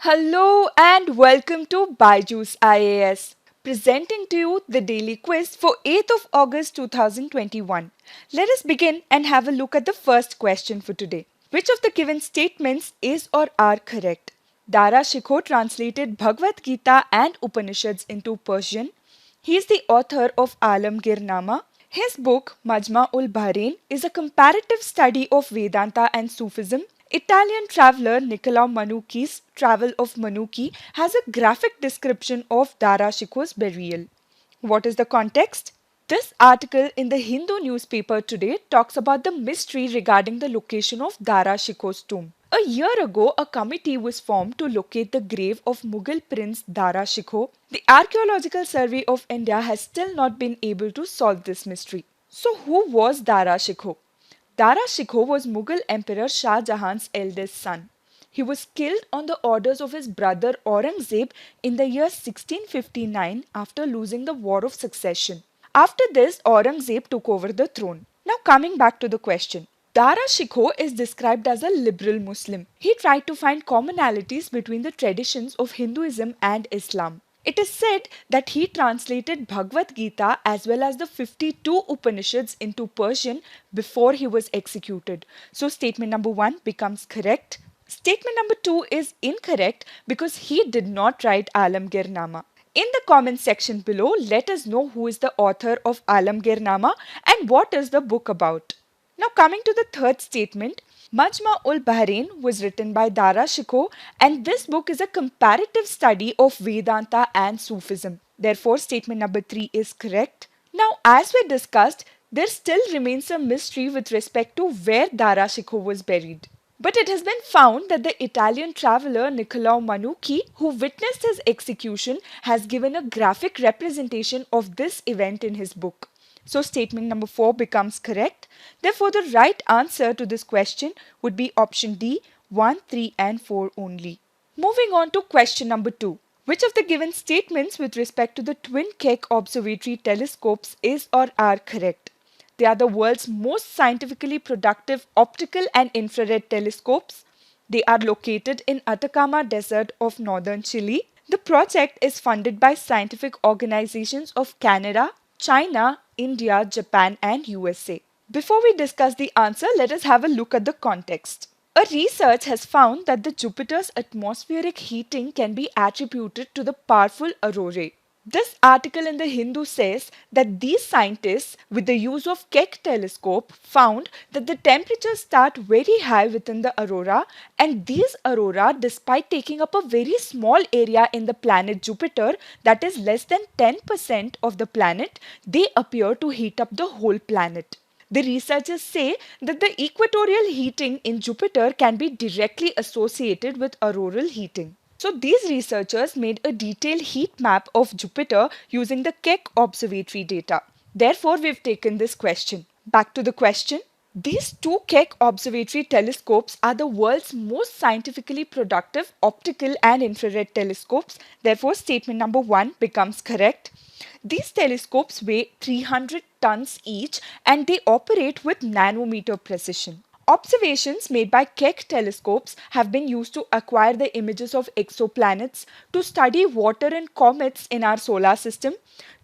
Hello and welcome to BYJU'S IAS, presenting to you the daily quiz for 8th of August 2021. Let us begin and have a look at the first question for today. Which of the given statements is or are correct? Dara Shikoh translated Bhagavad Gita and Upanishads into Persian. He is the author of Alamgir Nama. His book Majma-ul-Bahrain is a comparative study of Vedanta and Sufism. Italian traveller Niccolò Manucchi's Travel of Manucchi has a graphic description of Dara Shikoh's burial. What is the context? This article in the Hindu newspaper today talks about the mystery regarding the location of Dara Shikoh's tomb. A year ago, a committee was formed to locate the grave of Mughal Prince Dara Shikoh. The Archaeological Survey of India has still not been able to solve this mystery. So who was Dara Shikoh? Dara Shikoh was Mughal Emperor Shah Jahan's eldest son. He was killed on the orders of his brother Aurangzeb in the year 1659 after losing the War of Succession. After this, Aurangzeb took over the throne. Now coming back to the question. Dara Shikoh is described as a liberal Muslim. He tried to find commonalities between the traditions of Hinduism and Islam. It is said that he translated Bhagavad Gita as well as the 52 Upanishads into Persian before he was executed. So statement number 1 becomes correct. Statement number 2 is incorrect because he did not write Alamgir Nama. In the comment section below, let us know who is the author of Alamgir Nama and what is the book about. Now coming to the third statement, Majma-ul-Bahrain was written by Dara Shikoh and this book is a comparative study of Vedanta and Sufism. Therefore, statement number 3 is correct. Now, as we discussed, there still remains a mystery with respect to where Dara Shikoh was buried. But it has been found that the Italian traveller Niccolò Manucchi, who witnessed his execution, has given a graphic representation of this event in his book. So statement number 4 becomes correct. Therefore, the right answer to this question would be option D, 1, 3 and 4 only. Moving on to question number 2. Which of the given statements with respect to the twin Keck Observatory telescopes is or are correct? They are the world's most scientifically productive optical and infrared telescopes. They are located in Atacama Desert of northern Chile. The project is funded by scientific organizations of Canada, China, India, Japan and USA. Before we discuss the answer, let us have a look at the context. A research has found that the Jupiter's atmospheric heating can be attributed to the powerful aurorae. This article in the Hindu says that these scientists, with the use of Keck telescope, found that the temperatures start very high within the aurora, and these aurora, despite taking up a very small area in the planet Jupiter, that is less than 10% of the planet, they appear to heat up the whole planet. The researchers say that the equatorial heating in Jupiter can be directly associated with auroral heating. So these researchers made a detailed heat map of Jupiter using the Keck Observatory data. Therefore, we've taken this question. Back to the question. These two Keck Observatory telescopes are the world's most scientifically productive optical and infrared telescopes. Therefore, statement number 1 becomes correct. These telescopes weigh 300 tons each and they operate with nanometer precision. Observations made by Keck telescopes have been used to acquire the images of exoplanets, to study water and comets in our solar system,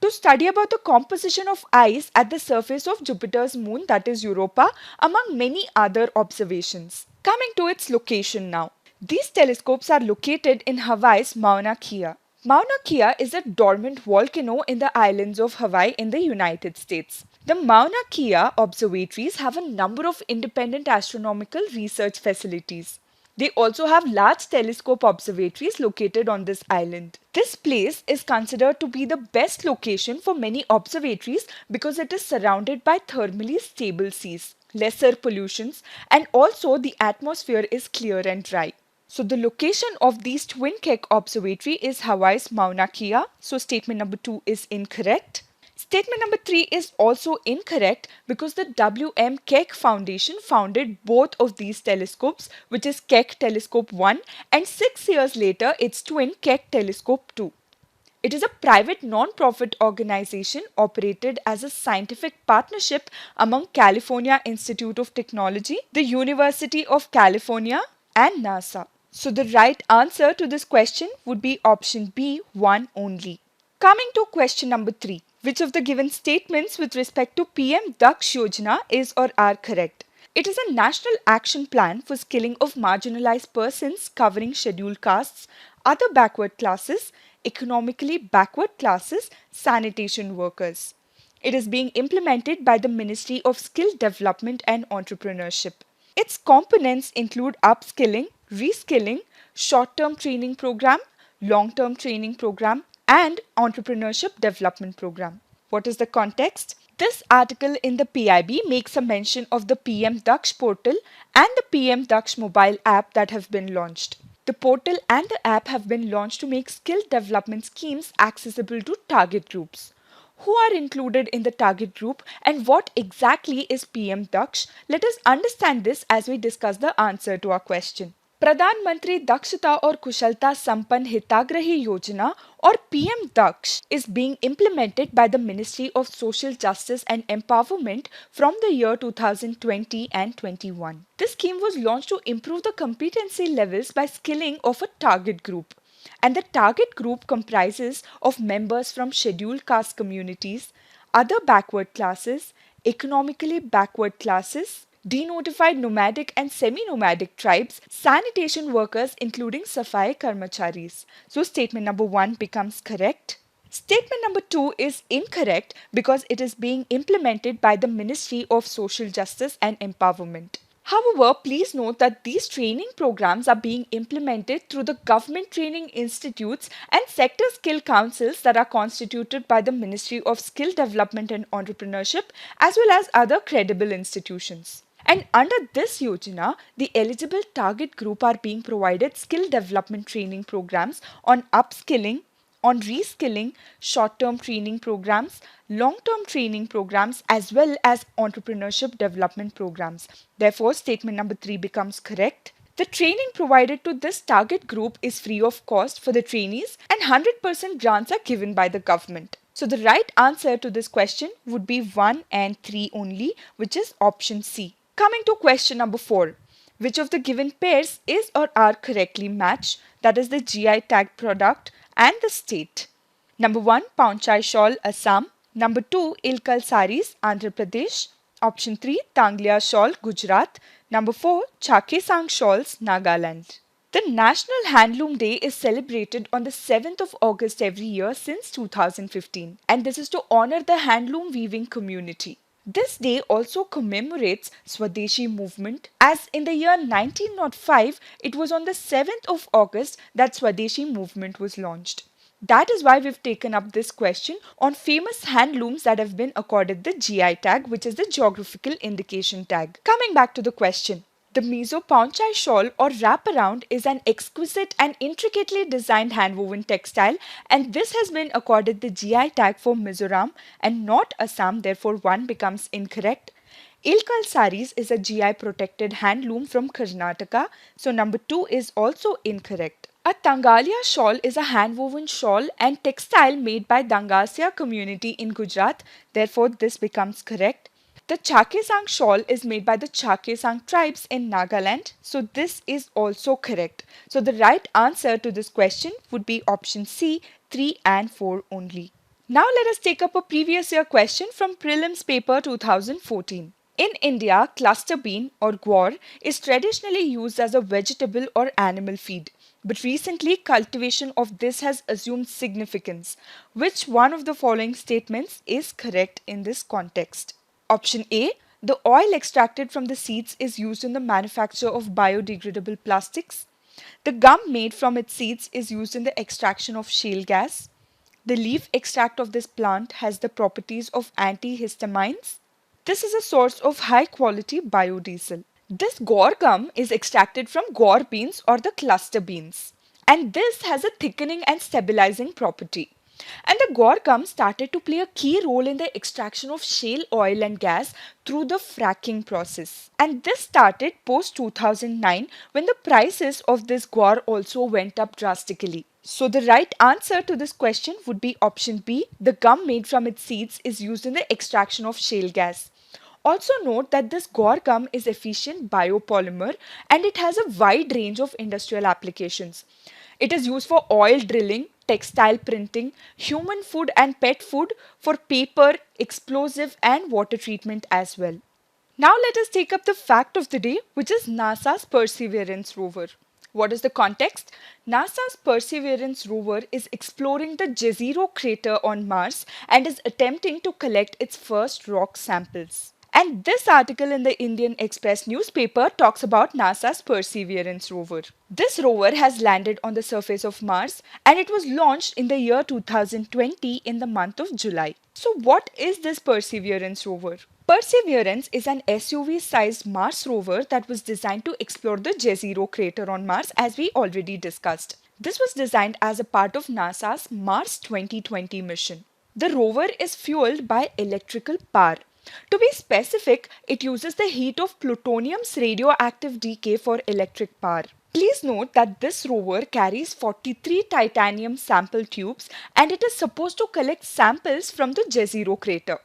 to study about the composition of ice at the surface of Jupiter's moon, that is Europa, among many other observations. Coming to its location now. These telescopes are located in Hawaii's Mauna Kea. Mauna Kea is a dormant volcano in the islands of Hawaii in the United States. The Mauna Kea observatories have a number of independent astronomical research facilities. They also have large telescope observatories located on this island. This place is considered to be the best location for many observatories because it is surrounded by thermally stable seas, lesser pollutions, and also the atmosphere is clear and dry. So the location of these twin Keck Observatory is Hawaii's Mauna Kea. So statement number 2 is incorrect. Statement number 3 is also incorrect because the W.M. Keck Foundation founded both of these telescopes, which is Keck Telescope 1 and 6 years later its twin Keck Telescope 2. It is a private non-profit organization operated as a scientific partnership among California Institute of Technology, the University of California and NASA. So the right answer to this question would be option B, 1 only. Coming to question number 3. Which of the given statements with respect to PM-DAKSH Yojana is or are correct? It is a national action plan for skilling of marginalized persons covering scheduled castes, other backward classes, economically backward classes, sanitation workers. It is being implemented by the Ministry of Skill Development and Entrepreneurship. Its components include upskilling, reskilling, short-term training program, long-term training program, and entrepreneurship development program. What is the context? This article in the PIB makes a mention of the PM-DAKSH portal and the PM-DAKSH mobile app that have been launched. The portal and the app have been launched to make skill development schemes accessible to target groups. Who are included in the target group and what exactly is PM-DAKSH? Let us understand this as we discuss the answer to our question. प्रधानमंत्री दक्षता और कुशलता संपन्न हिताग्रही योजना or PM-DAKSH is being implemented by the Ministry of Social Justice and Empowerment from the year 2020 and 21. This scheme was launched to improve the competency levels by skilling of a target group. And the target group comprises of members from scheduled caste communities, other backward classes, economically backward classes, denotified nomadic and semi-nomadic tribes, sanitation workers including Safai Karmacharis. So statement number 1 becomes correct. Statement number 2 is incorrect because it is being implemented by the Ministry of Social Justice and Empowerment. However, please note that these training programs are being implemented through the government training institutes and sector skill councils that are constituted by the Ministry of Skill Development and Entrepreneurship as well as other credible institutions. And under this Yojana, the eligible target group are being provided skill development training programs on upskilling, on reskilling, short-term training programs, long-term training programs as well as entrepreneurship development programs. Therefore, statement number 3 becomes correct. The training provided to this target group is free of cost for the trainees and 100% grants are given by the government. So the right answer to this question would be 1 and 3 only, which is option C. Coming to question number 4. Which of the given pairs is or are correctly matched? That is the GI tag product and the state. Number 1, Puanchei Shawl, Assam. Number 2, Ilkal Sarees, Andhra Pradesh. Option 3, Tangaliya Shawl, Gujarat. Number 4, Chakhesang Shawls, Nagaland. The National Handloom Day is celebrated on the 7th of August every year since 2015, and this is to honor the handloom weaving community. This day also commemorates Swadeshi movement, as in the year 1905, it was on the 7th of August that Swadeshi movement was launched. That is why we've taken up this question on famous handlooms that have been accorded the GI tag, which is the Geographical Indication tag. Coming back to the question. The Mizo Puanchei shawl or wraparound is an exquisite and intricately designed handwoven textile, and this has been accorded the GI tag for Mizoram and not Assam, therefore 1 becomes incorrect. Ilkal Sarees is a GI protected handloom from Karnataka, so number 2 is also incorrect. A Tangaliya shawl is a handwoven shawl and textile made by Dangasia community in Gujarat, therefore this becomes correct. The Chakhesang shawl is made by the Chakhesang tribes in Nagaland, so this is also correct. So the right answer to this question would be option C, 3 and 4 only. Now let us take up a previous year question from Prelims paper 2014. In India, cluster bean or guar is traditionally used as a vegetable or animal feed. But recently, cultivation of this has assumed significance. Which one of the following statements is correct in this context? Option A. The oil extracted from the seeds is used in the manufacture of biodegradable plastics. The gum made from its seeds is used in the extraction of shale gas. The leaf extract of this plant has the properties of antihistamines. This is a source of high quality biodiesel. This Guar Gum is extracted from guar beans or the cluster beans, and this has a thickening and stabilizing property. And the Guar Gum started to play a key role in the extraction of shale oil and gas through the fracking process. And this started post 2009 when the prices of this guar also went up drastically. So the right answer to this question would be option B. The gum made from its seeds is used in the extraction of shale gas. Also note that this Guar Gum is efficient biopolymer and it has a wide range of industrial applications. It is used for oil drilling, textile printing, human food and pet food, for paper, explosive and water treatment as well. Now let us take up the fact of the day, which is NASA's Perseverance rover. What is the context? NASA's Perseverance rover is exploring the Jezero crater on Mars and is attempting to collect its first rock samples. And this article in the Indian Express newspaper talks about NASA's Perseverance rover. This rover has landed on the surface of Mars and it was launched in the year 2020 in the month of July. So what is this Perseverance rover? Perseverance is an SUV-sized Mars rover that was designed to explore the Jezero crater on Mars, as we already discussed. This was designed as a part of NASA's Mars 2020 mission. The rover is fueled by electrical power. To be specific, it uses the heat of plutonium's radioactive decay for electric power. Please note that this rover carries 43 titanium sample tubes and it is supposed to collect samples from the Jezero crater.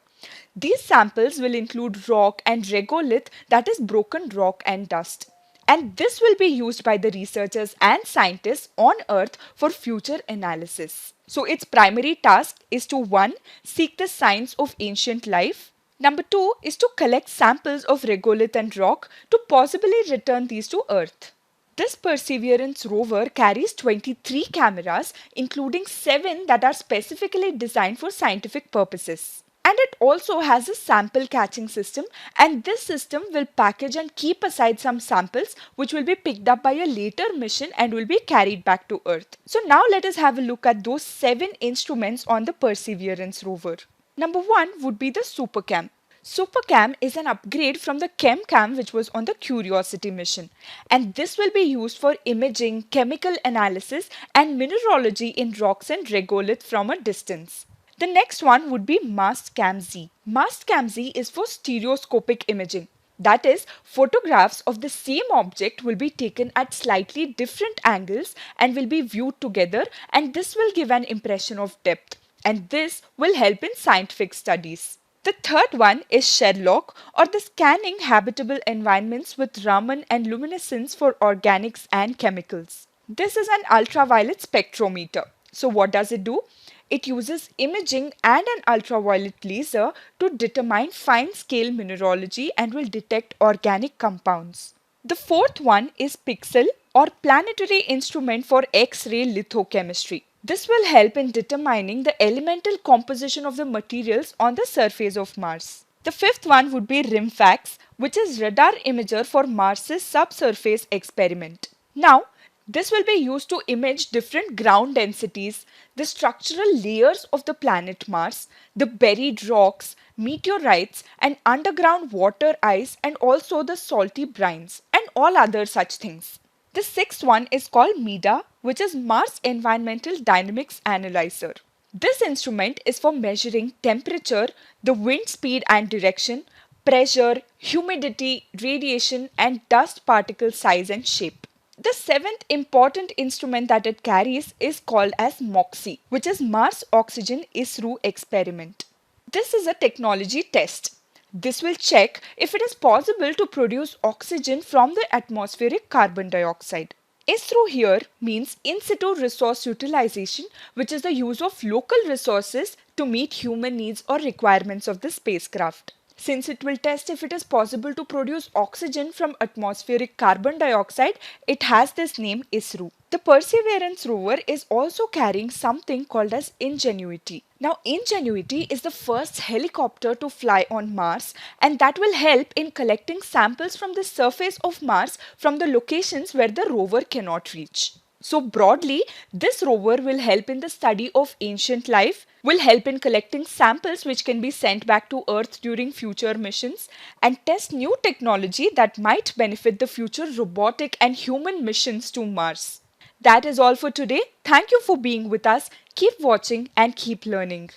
These samples will include rock and regolith, that is broken rock and dust. And this will be used by the researchers and scientists on Earth for future analysis. So its primary task is to 1. Seek the signs of ancient life. Number 2 is to collect samples of regolith and rock to possibly return these to Earth. This Perseverance rover carries 23 cameras, including 7 that are specifically designed for scientific purposes. And it also has a sample catching system, and this system will package and keep aside some samples which will be picked up by a later mission and will be carried back to Earth. So now let us have a look at those 7 instruments on the Perseverance rover. Number 1 would be the SuperCam. SuperCam is an upgrade from the ChemCam which was on the Curiosity mission, and this will be used for imaging, chemical analysis and mineralogy in rocks and regolith from a distance. The next one would be Mastcam-Z. Mastcam-Z is for stereoscopic imaging. That is, photographs of the same object will be taken at slightly different angles and will be viewed together, and this will give an impression of depth. And this will help in scientific studies. The third one is Sherlock, or the scanning habitable environments with Raman and luminescence for organics and chemicals. This is an ultraviolet spectrometer. So what does it do? It uses imaging and an ultraviolet laser to determine fine-scale mineralogy and will detect organic compounds. The fourth one is Pixel, or planetary instrument for X-ray lithochemistry. This will help in determining the elemental composition of the materials on the surface of Mars. The fifth one would be RIMFAX, which is radar imager for Mars's subsurface experiment. Now, this will be used to image different ground densities, the structural layers of the planet Mars, the buried rocks, meteorites and underground water ice, and also the salty brines and all other such things. The sixth one is called MEDA, which is Mars Environmental Dynamics Analyzer. This instrument is for measuring temperature, the wind speed and direction, pressure, humidity, radiation and dust particle size and shape. The seventh important instrument that it carries is called as MOXIE, which is Mars Oxygen ISRO Experiment. This is a technology test. This will check if it is possible to produce oxygen from the atmospheric carbon dioxide. ISRO here means In Situ Resource Utilization, which is the use of local resources to meet human needs or requirements of the spacecraft. Since it will test if it is possible to produce oxygen from atmospheric carbon dioxide, it has this name ISRO. The Perseverance rover is also carrying something called as Ingenuity. Now, Ingenuity is the first helicopter to fly on Mars, and that will help in collecting samples from the surface of Mars from the locations where the rover cannot reach. So broadly, this rover will help in the study of ancient life, will help in collecting samples which can be sent back to Earth during future missions, and test new technology that might benefit the future robotic and human missions to Mars. That is all for today. Thank you for being with us. Keep watching and keep learning.